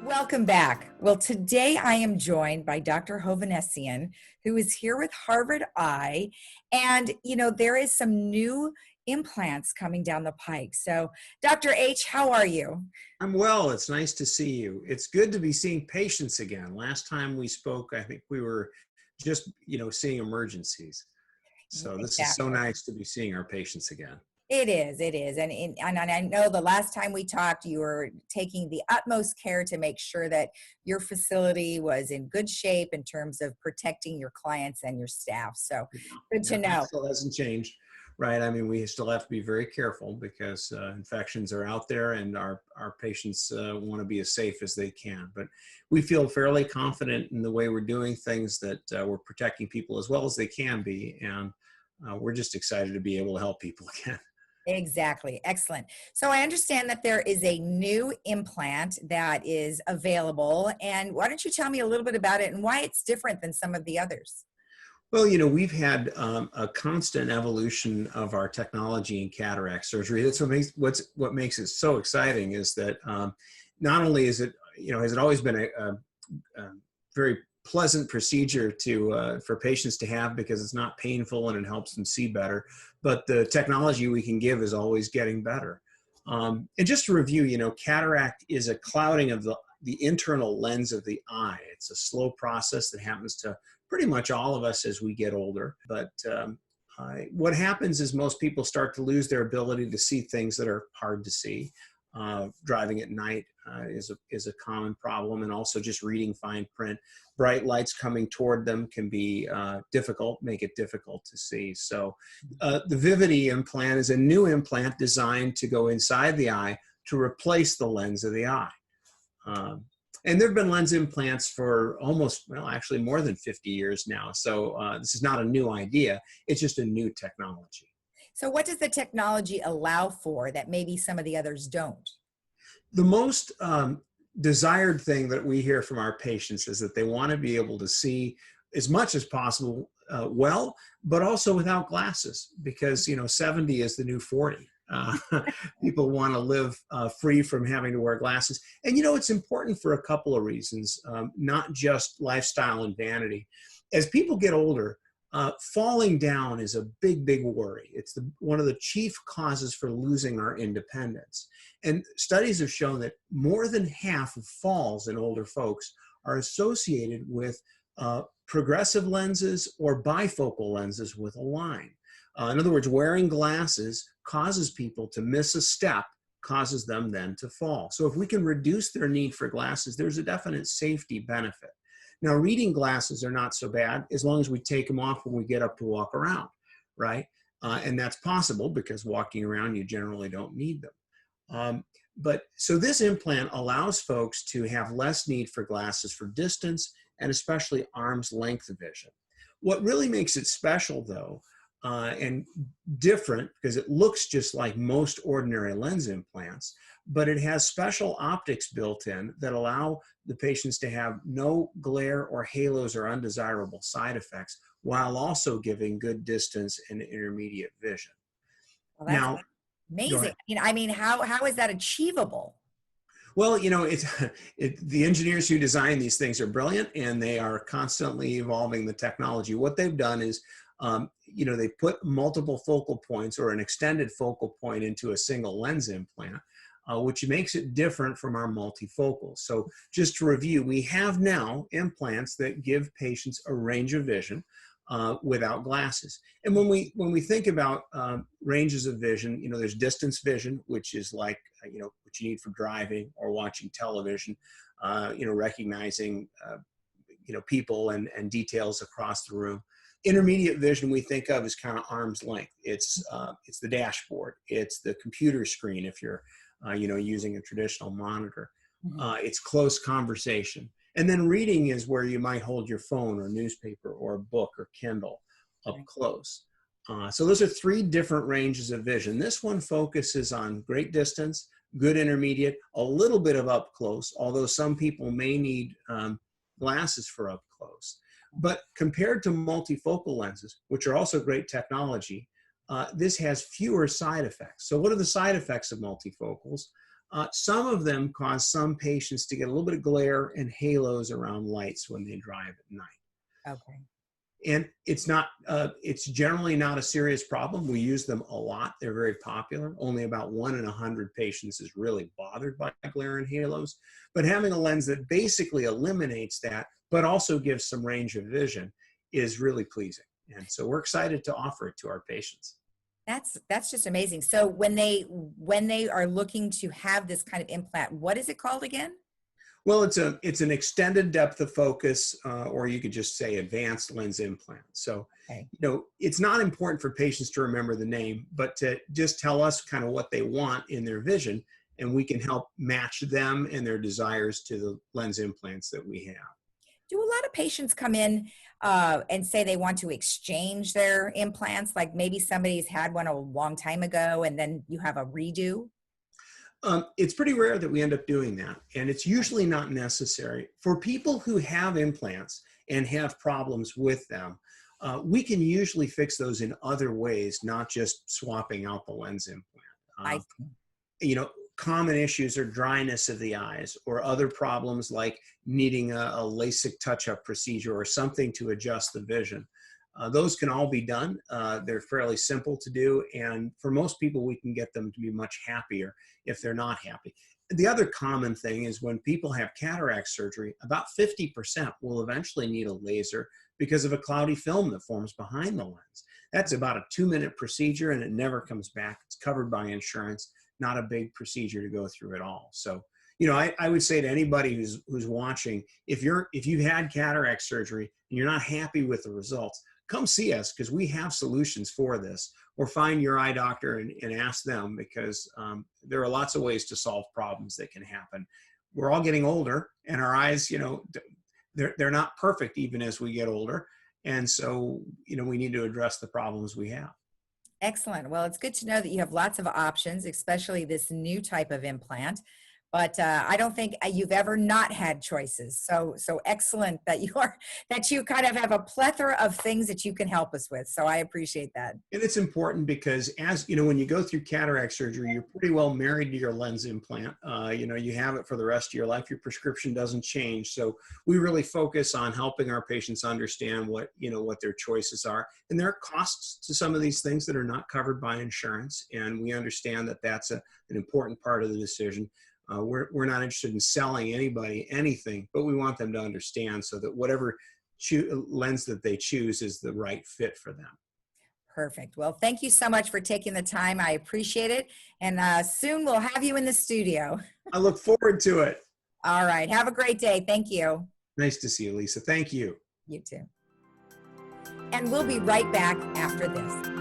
Welcome back. Well, today I am joined by Dr. Hovanessian, who is here with Harvard Eye. And, there is some new implants coming down the pike. So, Dr. H, how are you? I'm well. It's nice to see you. It's good to be seeing patients again. Last time we spoke, I think we were just, seeing emergencies. So this is so Exactly. nice to be seeing our patients again. It is. It is. And I know the last time we talked, you were taking the utmost care to make sure that your facility was in good shape in terms of protecting your clients and your staff. So good to Yeah, that know. still hasn't changed, right? I mean, we still have to be very careful because infections are out there and our patients want to be as safe as they can. But we feel fairly confident in the way we're doing things that we're protecting people as well as they can be. And we're just excited to be able to help people again. Exactly. Excellent. So I understand that there is a new implant that is available. And why don't you tell me a little bit about it and why it's different than some of the others? Well, we've had a constant evolution of our technology in cataract surgery. That's what makes it so exciting is that not only is it, has it always been a very pleasant procedure for patients to have because it's not painful and it helps them see better, but the technology we can give is always getting better. And just to review, cataract is a clouding of the internal lens of the eye. It's a slow process that happens to pretty much all of us as we get older. But what happens is most people start to lose their ability to see things that are hard to see. Driving at night is a common problem, and also just reading fine print. Bright lights coming toward them can be make it difficult to see. So the Vivity implant is a new implant designed to go inside the eye to replace the lens of the eye. And there have been lens implants for actually more than 50 years now. So this is not a new idea. It's just a new technology. So what does the technology allow for that maybe some of the others don't? The most desired thing that we hear from our patients is that they want to be able to see as much as possible well, but also without glasses because, 70 is the new 40. People want to live free from having to wear glasses. And, it's important for a couple of reasons, not just lifestyle and vanity. As people get older, falling down is a big, big worry. It's one of the chief causes for losing our independence. And studies have shown that more than half of falls in older folks are associated with progressive lenses or bifocal lenses with a line. In other words, wearing glasses causes people to miss a step, causes them then to fall. So if we can reduce their need for glasses, there's a definite safety benefit. Now, reading glasses are not so bad as long as we take them off when we get up to walk around, right? And that's possible because walking around, you generally don't need them. So this implant allows folks to have less need for glasses for distance and especially arm's length vision. What really makes it special, though, and different, because it looks just like most ordinary lens implants, but it has special optics built in that allow the patients to have no glare or halos or undesirable side effects while also giving good distance and intermediate vision. Well, that's amazing. How is that achievable? Well, the engineers who design these things are brilliant, and they are constantly evolving the technology. What they've done is, they put multiple focal points or an extended focal point into a single lens implant, which makes it different from our multifocals. So just to review, we have now implants that give patients a range of vision without glasses. And when we think about ranges of vision, there's distance vision, which is like, what you need for driving or watching television, recognizing, people and details across the room. Intermediate vision we think of as kind of arm's length. It's the dashboard. It's the computer screen if you're, using a traditional monitor. It's close conversation. And then reading is where you might hold your phone or newspaper or a book or Kindle up close. So those are three different ranges of vision. This one focuses on great distance, good intermediate, a little bit of up close, although some people may need glasses for up close. But compared to multifocal lenses, which are also great technology, this has fewer side effects. So what are the side effects of multifocals? Some of them cause some patients to get a little bit of glare and halos around lights when they drive at night. Okay. And it's generally not a serious problem. We use them a lot. They're very popular. Only about 1 in 100 patients is really bothered by glare and halos. But having a lens that basically eliminates that, but also gives some range of vision is really pleasing. And so we're excited to offer it to our patients. That's just amazing. So when they are looking to have this kind of implant, what is it called again? Well, it's an extended depth of focus, or you could just say advanced lens implant. So, Okay. it's not important for patients to remember the name, but to just tell us kind of what they want in their vision, and we can help match them and their desires to the lens implants that we have. Do a lot of patients come in and say they want to exchange their implants? Like maybe somebody's had one a long time ago and then you have a redo? It's pretty rare that we end up doing that, and it's usually not necessary. For people who have implants and have problems with them, we can usually fix those in other ways, not just swapping out the lens implant. I see. Common issues are dryness of the eyes or other problems like needing a LASIK touch-up procedure or something to adjust the vision. Those can all be done. They're fairly simple to do, and for most people, we can get them to be much happier if they're not happy. The other common thing is when people have cataract surgery, about 50% will eventually need a laser because of a cloudy film that forms behind the lens. That's about a 2-minute procedure, and it never comes back. It's covered by insurance, not a big procedure to go through at all. So, I would say to anybody who's watching, if you've had cataract surgery and you're not happy with the results, come see us because we have solutions for this, or find your eye doctor and ask them, because there are lots of ways to solve problems that can happen. We're all getting older, and our eyes, they're not perfect even as we get older. And so, we need to address the problems we have. Excellent. Well, it's good to know that you have lots of options, especially this new type of implant. But I don't think you've ever not had choices. So excellent that you kind of have a plethora of things that you can help us with. So I appreciate that. And it's important because, as you know, when you go through cataract surgery, you're pretty well married to your lens implant. You have it for the rest of your life. Your prescription doesn't change. So we really focus on helping our patients understand what their choices are. And there are costs to some of these things that are not covered by insurance. And we understand that that's an important part of the decision. We're not interested in selling anybody anything, but we want them to understand so that whatever lens that they choose is the right fit for them. Perfect. Well, thank you so much for taking the time. I appreciate it. And soon we'll have you in the studio. I look forward to it. All right. Have a great day. Thank you. Nice to see you, Lisa. Thank you. You too. And we'll be right back after this.